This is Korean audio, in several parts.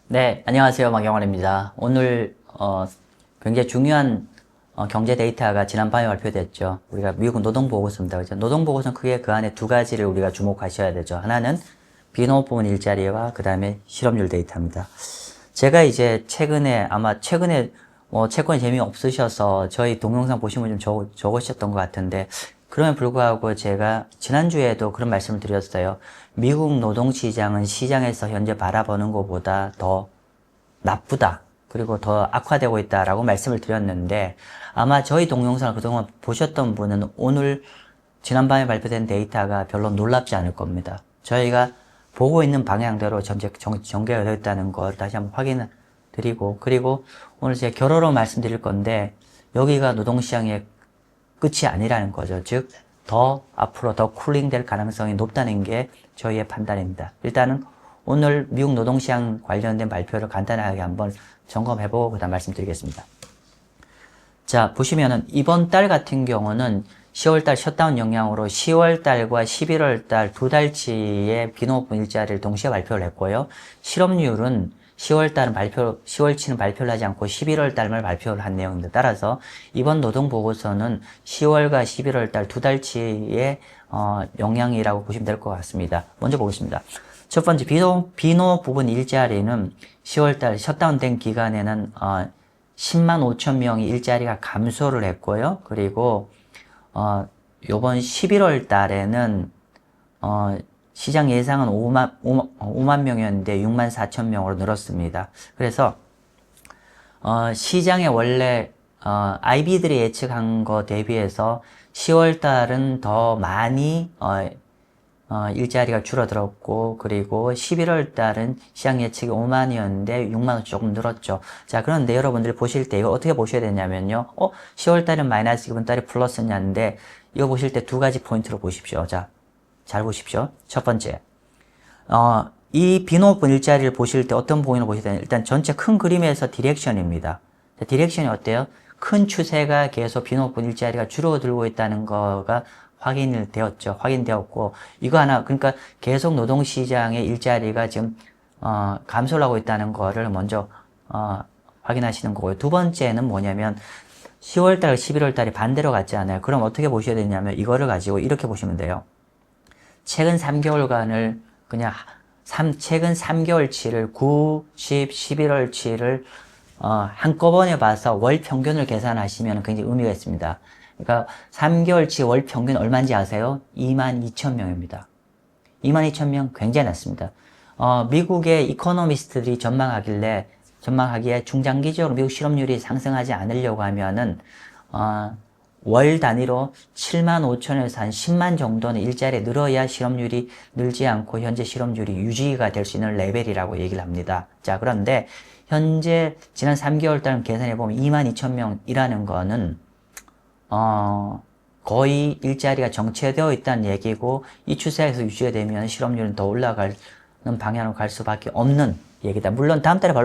네, 안녕하세요. 막영환입니다. 오늘 굉장히 중요한 경제 데이터가 지난밤에 발표됐죠. 우리가 미국 노동보고서입니다. 그죠? 노동보고서는 크게 그 안에 두 가지를 우리가 주목하셔야 되죠. 하나는 비농업 부문 일자리와 그 다음에 실업률 데이터입니다. 제가 이제 최근에 채권이 재미없으셔서 저희 동영상 보시면 좀 적으셨던 것 같은데, 그럼에 불구하고 제가 지난주에도 그런 말씀을 드렸어요. 미국 노동시장은 시장에서 현재 바라보는 것보다 더 나쁘다. 그리고 더 악화되고 있다라고 말씀을 드렸는데, 아마 저희 동영상을 그동안 보셨던 분은 오늘 지난밤에 발표된 데이터가 별로 놀랍지 않을 겁니다. 저희가 보고 있는 방향대로 전개가 되어 있다는 걸 다시 한번 확인을 드리고, 그리고 오늘 제가 결론으로 말씀드릴 건데, 여기가 노동시장의 끝이 아니라는 거죠. 즉, 앞으로 더 쿨링 될 가능성이 높다는 게 저희의 판단입니다. 일단은 오늘 미국 노동시장 관련된 발표를 간단하게 한번 점검해보고 그다음 말씀드리겠습니다. 자, 보시면은 이번 달 같은 경우는 10월달 셧다운 영향으로 10월달과 11월달 두 달치의 비농업 일자리를 동시에 발표를 했고요. 실업률은 10월치는 발표를 하지 않고 11월달만 발표를 한 내용입니다. 따라서 이번 노동보고서는 10월과 11월달 두 달치의 영향이라고 보시면 될 것 같습니다. 먼저 보겠습니다. 첫 번째, 비농업 부분 일자리는 10월달 셧다운된 기간에는 10만 5천 명이 일자리가 감소를 했고요. 그리고 요번 11월 달에는 시장 예상은 5만 명이었는데 6만 4천 명으로 늘었습니다. 그래서 시장에 원래 IB들이 예측한 거 대비해서 10월 달은 더 많이 일자리가 줄어들었고, 그리고 11월 달은 시장 예측이 5만이었는데 6만원 조금 늘었죠. 자, 그런데 여러분들이 보실 때 이거 어떻게 보셔야 되냐면요. 10월 달은 마이너스, 이번 달이 플러스냐인데, 이거 보실 때 두 가지 포인트로 보십시오. 자, 잘 보십시오. 첫 번째. 이 비농업분 일자리를 보실 때 어떤 부분을 보셔야 되냐. 일단 전체 큰 그림에서 디렉션입니다. 자, 디렉션이 어때요? 큰 추세가 계속 비농업분 일자리가 줄어들고 있다는 거가 확인되었고, 이거 하나, 그러니까 계속 노동시장의 일자리가 지금, 감소를 하고 있다는 거를 먼저, 확인하시는 거고요. 두 번째는 뭐냐면, 10월달, 11월달이 반대로 갔지 않아요. 그럼 어떻게 보셔야 되냐면, 이거를 가지고 이렇게 보시면 돼요. 최근 3개월간을, 최근 3개월치를 9, 10, 11월치를, 한꺼번에 봐서 월 평균을 계산하시면 굉장히 의미가 있습니다. 그러니까 3개월치 월 평균 얼마인지 아세요? 22,000명입니다. 22,000명 굉장히 낮습니다. 미국의 이코노미스트들이 전망하기에 중장기적으로 미국 실업률이 상승하지 않으려고 하면은 월 단위로 7만 5천에서 한 10만 정도는 일자리에 늘어야 실업률이 늘지 않고 현재 실업률이 유지가 될 수 있는 레벨이라고 얘기를 합니다. 자, 그런데 현재 지난 3개월 달 계산해 보면 22,000명이라는 거는 거의 일자리가 정체되어 있다는 얘기고, 이 추세에서 유지가 되면 실업률은 더 올라가는 방향으로 갈 수밖에 없는 얘기다. 물론 다음 달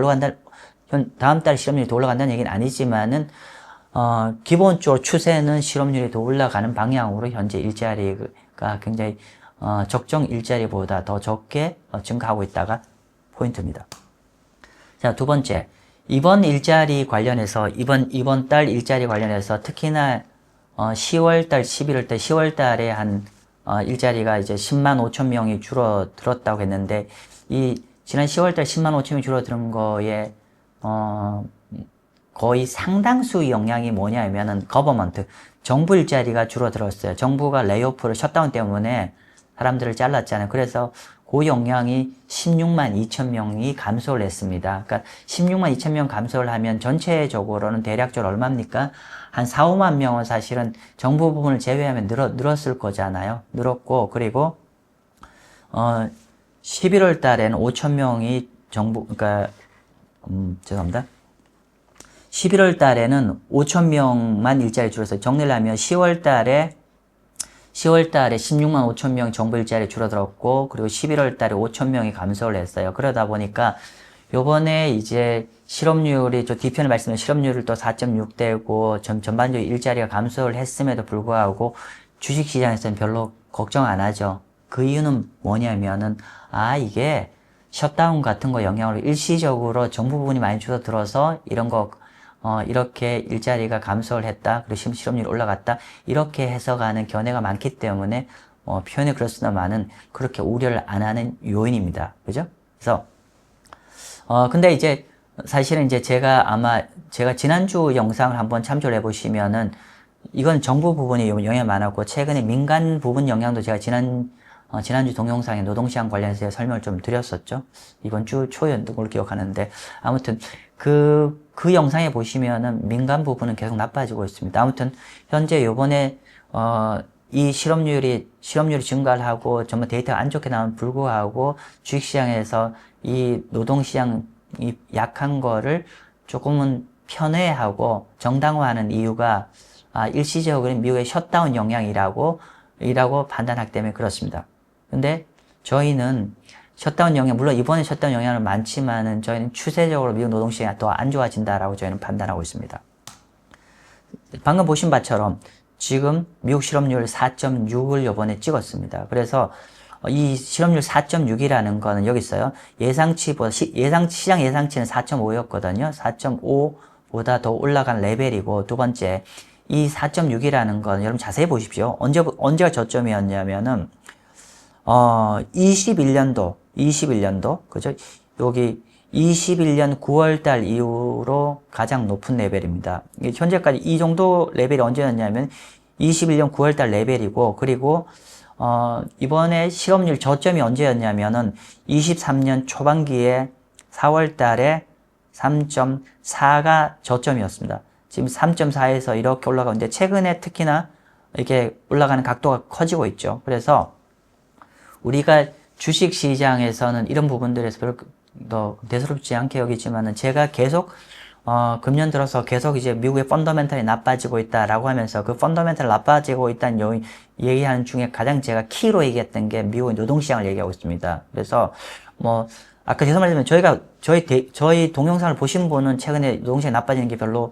실업률이 더 올라간다는 얘기는 아니지만은, 기본적으로 추세는 실업률이 더 올라가는 방향으로 현재 일자리가 굉장히, 적정 일자리보다 더 적게 증가하고 있다가 포인트입니다. 자, 두 번째. 이번 달 일자리 관련해서 특히나 10월달, 11월달, 10월달에 일자리가 이제 10만 5천 명이 줄어들었다고 했는데, 지난 10월달 10만 5천 명이 줄어드는 거에, 거의 상당수 영향이 뭐냐면은, 정부 일자리가 줄어들었어요. 정부가 레이오프를 셧다운 때문에 사람들을 잘랐잖아요. 그래서 그 영향이 16만 2천 명이 감소를 했습니다. 그러니까 16만 2천 명 감소를 하면 전체적으로는 대략적으로 얼마입니까? 한 4, 5만 명은 사실은 정부 부분을 제외하면 늘었을 거잖아요. 늘었고, 그리고 11월 달에는 5천 명이 죄송합니다. 11월 달에는 5천 명만 일자리 줄었어요. 정리를 하면 10월 달에 16만 5천 명 정부 일자리 줄어들었고, 그리고 11월 달에 5천 명이 감소를 했어요. 그러다 보니까 요번에 이제 실업률이, 뒤편에 말씀드린 실업률을 또 4.6대고 전반적으로 일자리가 감소를 했음에도 불구하고 주식시장에서는 별로 걱정 안 하죠. 그 이유는 뭐냐면은, 이게 셧다운 같은 거 영향으로 일시적으로 정부 부분이 많이 줄어들어서 이런 거 이렇게 일자리가 감소를 했다. 그리고 실업률이 올라갔다. 이렇게 해석하는 견해가 많기 때문에 표현이 그렇습니다만은 그렇게 우려를 안 하는 요인입니다. 그죠? 그래서 근데 이제 사실은 이제 제가 지난주 영상을 한번 참조를 해보시면은 이건 정부 부분이 영향이 많았고 최근에 민간 부분 영향도 제가 지난주 동영상에 노동시장 관련해서 설명을 좀 드렸었죠. 이번 주 초였던 걸로 기억하는데 아무튼 그 영상에 보시면은 민간 부분은 계속 나빠지고 있습니다. 아무튼 현재 요번에 이 실업률이 증가를 하고 정말 데이터가 안 좋게 나온 불구하고 주식시장에서 이 노동시장이 약한 거를 조금은 편회하고 정당화하는 이유가 일시적으로 미국의 셧다운 영향이라고 판단하기 때문에 그렇습니다. 근데 저희는 셧다운 영향, 물론 이번에 셧다운 영향은 많지만은 저희는 추세적으로 미국 노동시장이 더 안 좋아진다라고 저희는 판단하고 있습니다. 방금 보신 바처럼 지금 미국 실업률 4.6을 이번에 찍었습니다. 그래서 이 실업률 4.6이라는 거는 여기 있어요. 예상치보다 시장 예상치는 4.5였거든요. 4.5보다 더 올라간 레벨이고 두 번째 이 4.6이라는 건 여러분 자세히 보십시오. 언제가 저점이었냐면은 21년도 그죠? 여기 21년 9월달 이후로 가장 높은 레벨입니다. 현재까지 이 정도 레벨이 언제였냐면 21년 9월달 레벨이고 그리고 이번에 실업률 저점이 언제였냐면은 23년 초반기에 4월달에 3.4가 저점이었습니다. 지금 3.4에서 이렇게 올라가는데 최근에 특히나 이렇게 올라가는 각도가 커지고 있죠. 그래서 우리가 주식시장에서는 이런 부분들에서 별로 더 대수롭지 않게 여기지만은 제가 계속 금년 들어서 계속 이제 미국의 펀더멘탈이 나빠지고 있다라고 하면서 그 펀더멘탈 나빠지고 있다는 요인 얘기하는 중에 가장 제가 키로 얘기했던 게 미국의 노동시장을 얘기하고 있습니다. 그래서 아까 죄송 말씀드리면 저희 동영상을 보신 분은 최근에 노동시장이 나빠지는 게 별로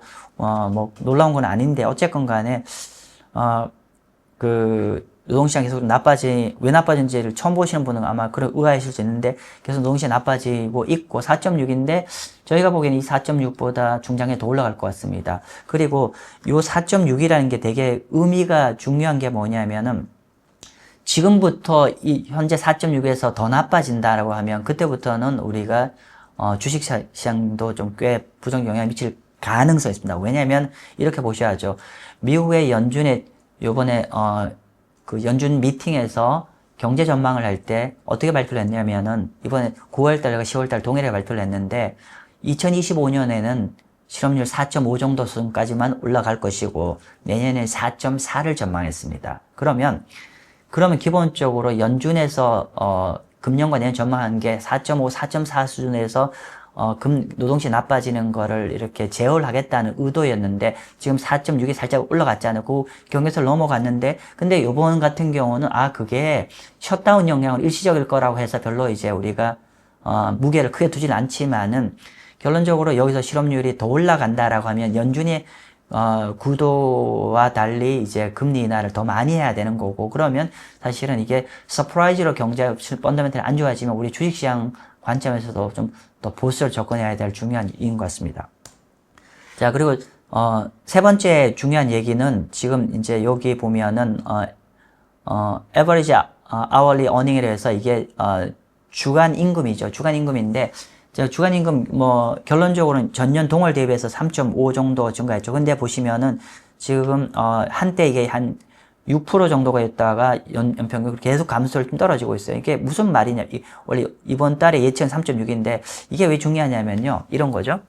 놀라운 건 아닌데 어쨌건 간에 노동시장 계속 왜 나빠진지를 처음 보시는 분은 아마 그런 의아하실 수 있는데 계속 노동시장 나빠지고 있고 4.6인데 저희가 보기에는 이 4.6보다 중장기에 더 올라갈 것 같습니다. 그리고 요 4.6이라는 게 되게 의미가 중요한 게 뭐냐면은 지금부터 이 현재 4.6에서 더 나빠진다라고 하면 그때부터는 우리가 주식시장도 좀 꽤 부정 영향을 미칠 가능성이 있습니다. 왜냐하면 이렇게 보셔야죠. 미국의 연준의 요번에 그 연준 미팅에서 경제 전망을 할 때 어떻게 발표를 했냐면은 이번에 9월달과 10월달 동일하게 발표를 했는데 2025년에는 실업률 4.5 정도 수준까지만 올라갈 것이고 내년에 4.4를 전망했습니다. 그러면 기본적으로 연준에서 금년과 내년 전망한 게 4.5, 4.4 수준에서 노동시장 나빠지는 거를 이렇게 제어를 하겠다는 의도였는데 지금 4.6이 살짝 올라갔잖아요. 그 경계선을 넘어갔는데 근데 요번 같은 경우는 그게 셧다운 영향은 일시적일 거라고 해서 별로 이제 우리가 무게를 크게 두진 않지만은 결론적으로 여기서 실업률이 더 올라간다라고 하면 연준이 구도와 달리 이제 금리 인하를 더 많이 해야 되는 거고 그러면 사실은 이게 서프라이즈로 경제 펀더멘털이 안 좋아지면 우리 주식시장 관점에서도 좀 더 보수를 접근해야 될 중요한 이유인 것 같습니다. 자, 그리고 세 번째 중요한 얘기는 지금 이제 여기 보면은 average hourly earning이라 해서 이게 주간 임금이죠. 주간 임금인데 주간 임금 결론적으로는 전년 동월 대비해서 3.5 정도 증가했죠. 근데 보시면은 지금 한때 이게 한 6% 정도가 있다가 연평균 계속 감소를 좀 떨어지고 있어요. 이게 무슨 말이냐. 원래 이번 달에 예측은 3.6인데 이게 왜 중요하냐면요. 이런 거죠.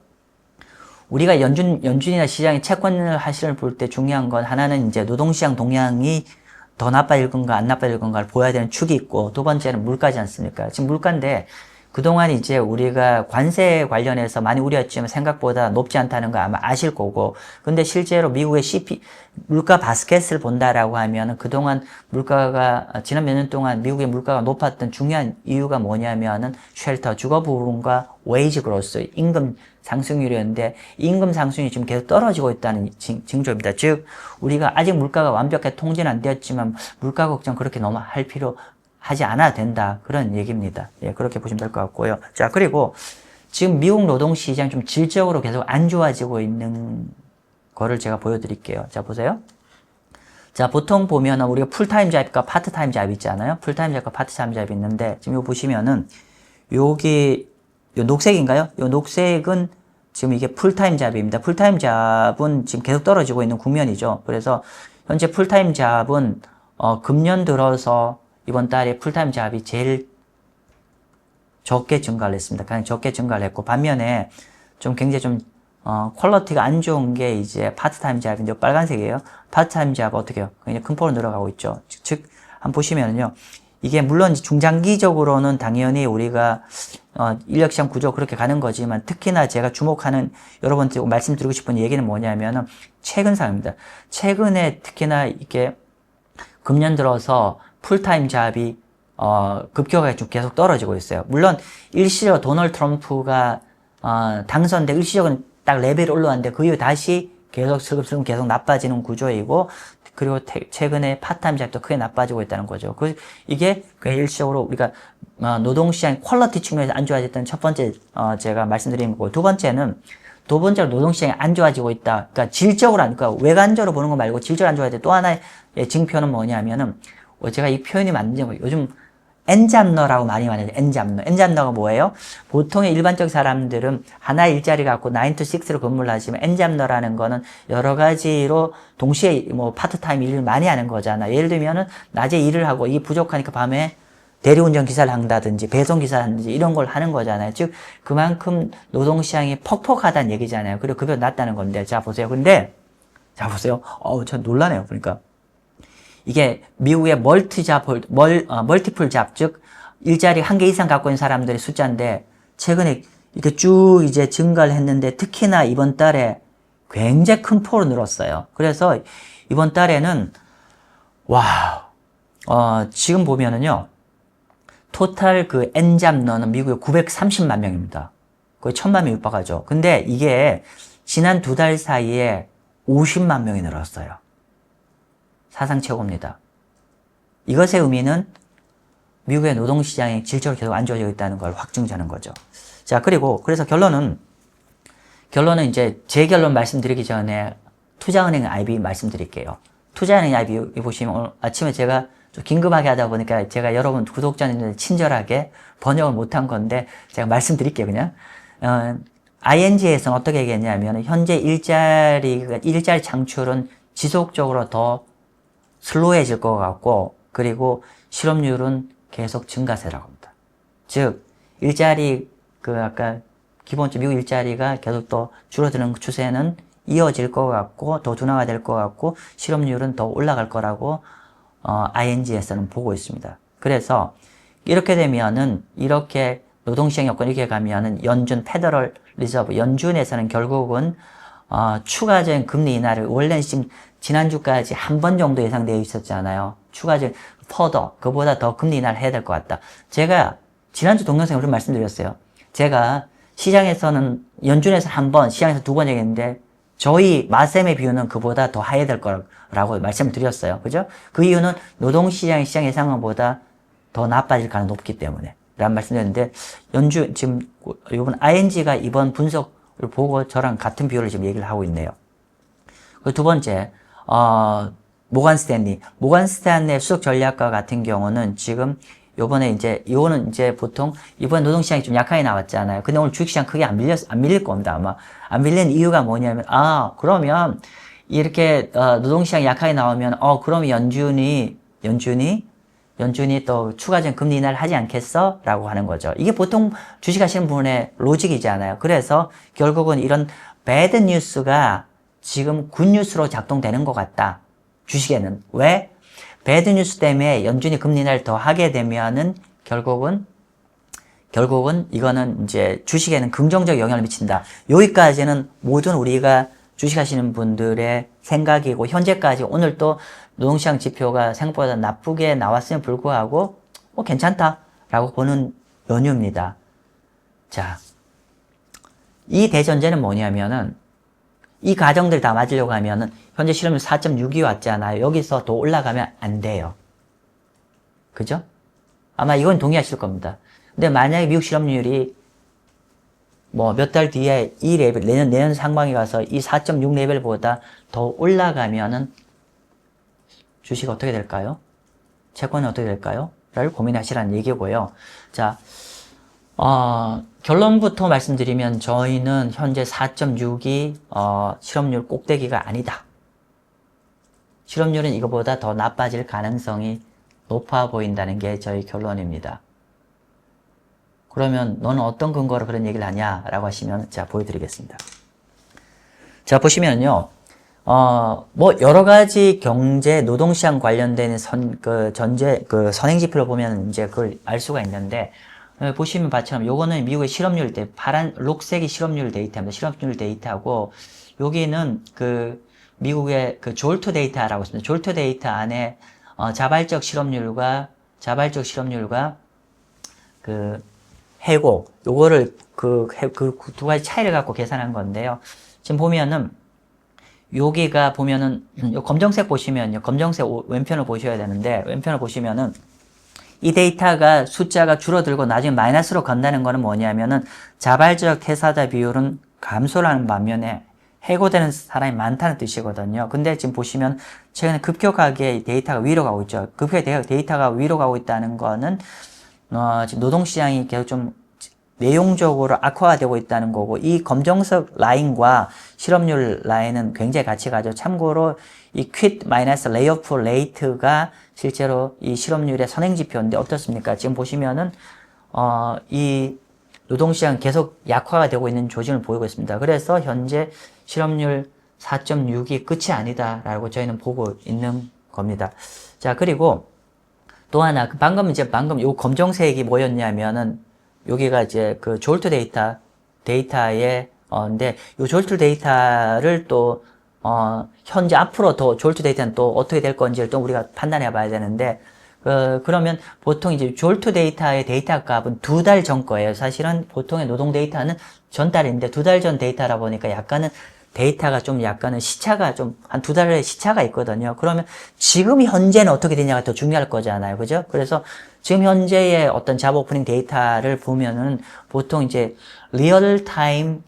우리가 연준이나 시장이 채권을 하시를 볼 때 중요한 건 하나는 이제 노동시장 동향이 더 나빠질 건가 안 나빠질 건가를 보여야 되는 축이 있고 두 번째는 물가지 않습니까? 지금 물가인데 그동안 이제 우리가 관세 관련해서 많이 우려했지만 생각보다 높지 않다는 거 아마 아실 거고 근데 실제로 미국의 물가 바스켓을 본다라고 하면 그동안 물가가 지난 몇 년 동안 미국의 물가가 높았던 중요한 이유가 뭐냐면은 쉘터 주거 부분과 웨이지 그로스 임금 상승률이었는데 임금 상승이 지금 계속 떨어지고 있다는 징조입니다. 즉 우리가 아직 물가가 완벽하게 통제는 안 되었지만 물가 걱정 그렇게 너무 할 필요 하지 않아도 된다. 그런 얘기입니다. 예, 그렇게 보시면 될 것 같고요. 자, 그리고 지금 미국 노동시장 좀 질적으로 계속 안 좋아지고 있는 거를 제가 보여드릴게요. 자, 보세요. 자, 보통 보면은 우리가 풀타임 잡과 파트타임 잡 있잖아요. 풀타임 잡과 파트타임 잡이 있는데, 지금 요 보시면은, 여기, 요 녹색인가요? 요 녹색은 지금 이게 풀타임 잡입니다. 풀타임 잡은 지금 계속 떨어지고 있는 국면이죠. 그래서 현재 풀타임 잡은, 금년 들어서 이번 달에 풀타임 잡이 제일 적게 증가를 했습니다. 가장 적게 증가를 했고, 반면에 좀 굉장히 좀 퀄리티가 안 좋은 게 이제 파트타임 잡인데 빨간색이에요. 파트타임 잡 어떻게 해요? 굉장히 큰 폭으로 늘어가고 있죠. 즉, 한번 보시면요. 이게 물론 중장기적으로는 당연히 우리가 인력시장 구조 그렇게 가는 거지만 특히나 제가 주목하는 여러분한테 말씀드리고 싶은 얘기는 뭐냐면은 최근 상황입니다. 최근에 특히나 이게 금년 들어서 풀타임 잡이 급격하게 좀 계속 떨어지고 있어요. 물론 일시적 도널드 트럼프가 당선돼 일시적은 딱 레벨이 올라왔는데 그 이후 다시 계속 슬금슬금 계속 나빠지는 구조이고 그리고 최근에 파트타임 잡도 크게 나빠지고 있다는 거죠. 이게 일시적으로 우리가 노동시장 퀄리티 측면에서 안 좋아졌던 첫 번째 제가 말씀드린 거고 두 번째로 노동시장이 안 좋아지고 있다. 그러니까 질적으로 그러니까 외관적으로 보는 거 말고 질적으로 안 좋아질 때 또 하나의 징표는 뭐냐면은 제가 이 표현이 맞는지 요즘 엔잡러라고 많이 말해요. 엔잡러가 뭐예요? 보통의 일반적 사람들은 하나의 일자리 갖고 9 to 6로 근무를 하지만 엔잡러라는 거는 여러 가지로 동시에 뭐 파트타임 일을 많이 하는 거잖아. 예를 들면은 낮에 일을 하고 이게 부족하니까 밤에 대리운전 기사를 한다든지 배송 기사를 한다든지 이런 걸 하는 거잖아요. 즉 그만큼 노동시장이 퍽퍽하다는 얘기잖아요. 그리고 급여가 낮다는 건데 자 보세요. 보세요. 저 놀라네요. 그러니까 이게 미국의 멀티플 잡, 즉, 일자리 한 개 이상 갖고 있는 사람들의 숫자인데, 최근에 이렇게 쭉 이제 증가를 했는데, 특히나 이번 달에 굉장히 큰 폭으로 늘었어요. 그래서 이번 달에는, 지금 보면은요, 토탈 그 N잡러는 미국에 930만 명입니다. 거의 1000만 명 육박하죠. 근데 이게 지난 2달 사이에 50만 명이 늘었어요. 사상 최고입니다. 이것의 의미는 미국의 노동시장이 질적으로 계속 안 좋아지고 있다는 걸 확증하는 거죠. 자, 그래서 결론은 이제 제 결론 말씀드리기 전에 투자은행 IB 말씀드릴게요. 투자은행 IB 보시면 오늘 아침에 제가 좀 긴급하게 하다 보니까 제가 여러분 구독자님들 친절하게 번역을 못한 건데 제가 말씀드릴게요, 그냥. ING에서는 어떻게 얘기했냐면 현재 일자리 창출은 지속적으로 더 슬로해질 것 같고 그리고 실업률은 계속 증가세라고 합니다. 즉 일자리 아까 기본적으로 미국 일자리가 계속 더 줄어드는 추세는 이어질 것 같고 더 둔화가 될 것 같고 실업률은 더 올라갈 거라고 ING에서는 보고 있습니다. 그래서 이렇게 되면은 이렇게 노동시장 여건 이렇게 가면은 페더럴 리저브 연준에서는 결국은 추가적인 금리 인하를 원래는 지금 지난주까지 한 번 정도 예상되어 있었잖아요. 추가적인 그보다 더 금리 인하를 해야 될 것 같다. 제가 지난주 동영상에 좀 말씀드렸어요. 제가 시장에서는 연준에서 한 번, 시장에서 2번 얘기했는데 저희 마셈의 비율은 그보다 더 해야 될 거라고 말씀을 드렸어요. 그죠? 그 이유는 노동시장의 시장 예상보다 더 나빠질 가능성이 높기 때문에 라는 말씀드렸는데 지금 이번 ING가 이번 분석을 보고 저랑 같은 비율을 지금 얘기를 하고 있네요. 그 두 번째 모건 스탠리의 수석 전략가 같은 경우는 지금 이거는 이제 보통 이번 노동시장이 좀 약하게 나왔잖아요. 근데 오늘 주식시장 크게 안 밀릴 겁니다. 아마 안 밀리는 이유가 뭐냐면 그러면 이렇게 노동시장이 약하게 나오면 그러면 연준이 또 추가적인 금리 인하를 하지 않겠어? 라고 하는 거죠. 이게 보통 주식하시는 분의 로직이잖아요. 그래서 결국은 이런 배드 뉴스가 지금 굿뉴스로 작동되는 것 같다. 주식에는. 왜? 배드 뉴스 때문에 연준이 금리 인하를 더 하게 되면은 결국은 이거는 이제 주식에는 긍정적 영향을 미친다. 여기까지는 모든 우리가 주식하시는 분들의 생각이고 현재까지 오늘 또 노동시장 지표가 생각보다 나쁘게 나왔음에 불구하고 괜찮다라고 보는 연유입니다. 자, 이 대전제는 뭐냐면은 이 가정들 다 맞으려고 하면은 현재 실업률 4.6이 왔잖아요. 여기서 더 올라가면 안 돼요. 그죠? 아마 이건 동의하실 겁니다. 근데 만약에 미국 실업률이 뭐 몇 달 뒤에 이 레벨, 내년 상반기 가서 이 4.6 레벨보다 더 올라가면은 주식 어떻게 될까요? 채권은 어떻게 될까요? 를 고민하시라는 얘기고요. 자, 결론부터 말씀드리면 저희는 현재 4.6이 실업률 꼭대기가 아니다. 실업률은 이거보다 더 나빠질 가능성이 높아 보인다는 게 저희 결론입니다. 그러면 너는 어떤 근거로 그런 얘기를 하냐라고 하시면 제가 보여드리겠습니다. 자, 보시면요. 뭐 여러 가지 경제 노동시장 관련된 선행지표를 보면 이제 그걸 알 수가 있는데, 보시면 바처럼 요거는 미국의 실업률 녹색이 실업률 데이터입니다. 실업률 데이터고, 여기는 미국의 졸트 데이터라고 있습니다. 졸트 데이터 안에 자발적 실업률과 해고, 요거를 그 두 가지 차이를 갖고 계산한 건데요. 지금 보면은 여기가 보면은 요 검정색 보시면요. 검정색 왼편을 보셔야 되는데, 왼편을 보시면은 이 데이터가 숫자가 줄어들고 나중에 마이너스로 간다는 거는 뭐냐면은 자발적 퇴사자 비율은 감소를 하는 반면에 해고되는 사람이 많다는 뜻이거든요. 근데 지금 보시면 최근에 급격하게 데이터가 위로 가고 있죠. 급격하게 데이터가 위로 가고 있다는 거는 지금 노동시장이 계속 좀 내용적으로 악화가 되고 있다는 거고, 이 검정색 라인과 실업률 라인은 굉장히 같이 가죠. 참고로 이 quit 마이너스 레이오프 레이트가 실제로 이 실업률의 선행지표인데 어떻습니까? 지금 보시면은 이 노동시장 계속 약화가 되고 있는 조짐을 보이고 있습니다. 그래서 현재 실업률 4.6이 끝이 아니다라고 저희는 보고 있는 겁니다. 자, 그리고 또 하나, 방금 요 검정색이 뭐였냐면은 여기가 이제 그 졸트 데이터의 근데 요 졸트 데이터를 또 현재 앞으로 더 졸트 데이터는 또 어떻게 될 건지를 또 우리가 판단해 봐야 되는데, 그러면 보통 이제 졸트 데이터의 데이터 값은 2달 전 거예요. 사실은 보통의 노동 데이터는 전달인데 2달 전 데이터라 보니까 약간은 데이터가 좀 약간은 시차가 좀 한 2달의 시차가 있거든요. 그러면 지금 현재는 어떻게 되냐가 더 중요할 거잖아요. 그죠? 그래서 지금 현재의 어떤 잡 오프닝 데이터를 보면은 보통 이제 리얼타임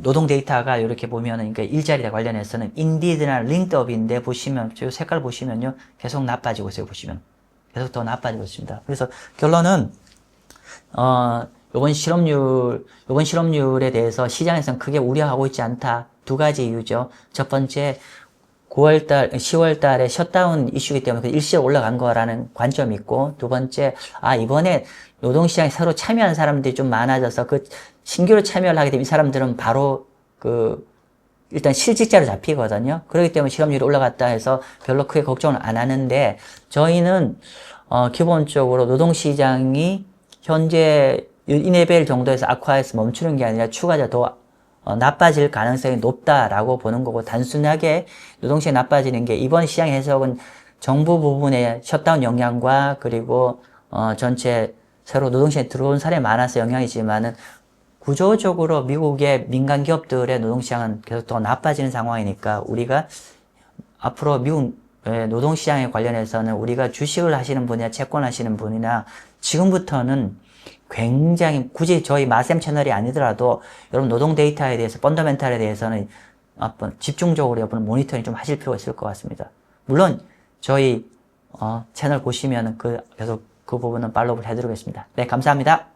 노동 데이터가 이렇게 보면은, 그러니까 일자리에 관련해서는 인디드나 링크드업인데 보시면, 저 색깔 보시면요. 계속 나빠지고 있어요. 보시면. 계속 더 나빠지고 있습니다. 그래서 결론은, 요번 실업률에 대해서 시장에서는 크게 우려하고 있지 않다. 두 가지 이유죠. 첫 번째, 10월 달에 셧다운 이슈이기 때문에 일시적으로 올라간 거라는 관점이 있고, 두 번째, 이번에 노동시장에 새로 참여한 사람들이 좀 많아져서 신규로 참여를 하게 되면 이 사람들은 바로 일단 실직자로 잡히거든요. 그렇기 때문에 실업률이 올라갔다 해서 별로 크게 걱정을 안 하는데, 저희는, 기본적으로 노동시장이 현재 이 레벨 정도에서 악화해서 멈추는 게 아니라 추가적으로 더 나빠질 가능성이 높다라고 보는 거고, 단순하게 노동시장이 나빠지는 게 이번 시장 해석은 정부 부분의 셧다운 영향과 그리고 전체 새로 노동시장에 들어온 사람이 많아서 영향이지만은, 구조적으로 미국의 민간 기업들의 노동시장은 계속 더 나빠지는 상황이니까, 우리가 앞으로 미국 노동시장에 관련해서는 우리가 주식을 하시는 분이나 채권 하시는 분이나 지금부터는 굉장히 굳이 저희 마셈 채널이 아니더라도 여러분 노동 데이터에 대해서 펀더멘탈에 대해서는 집중적으로 여러분 모니터링 좀 하실 필요가 있을 것 같습니다. 물론 저희 채널 보시면 계속 그 부분은 팔로우를 해드리겠습니다. 네, 감사합니다.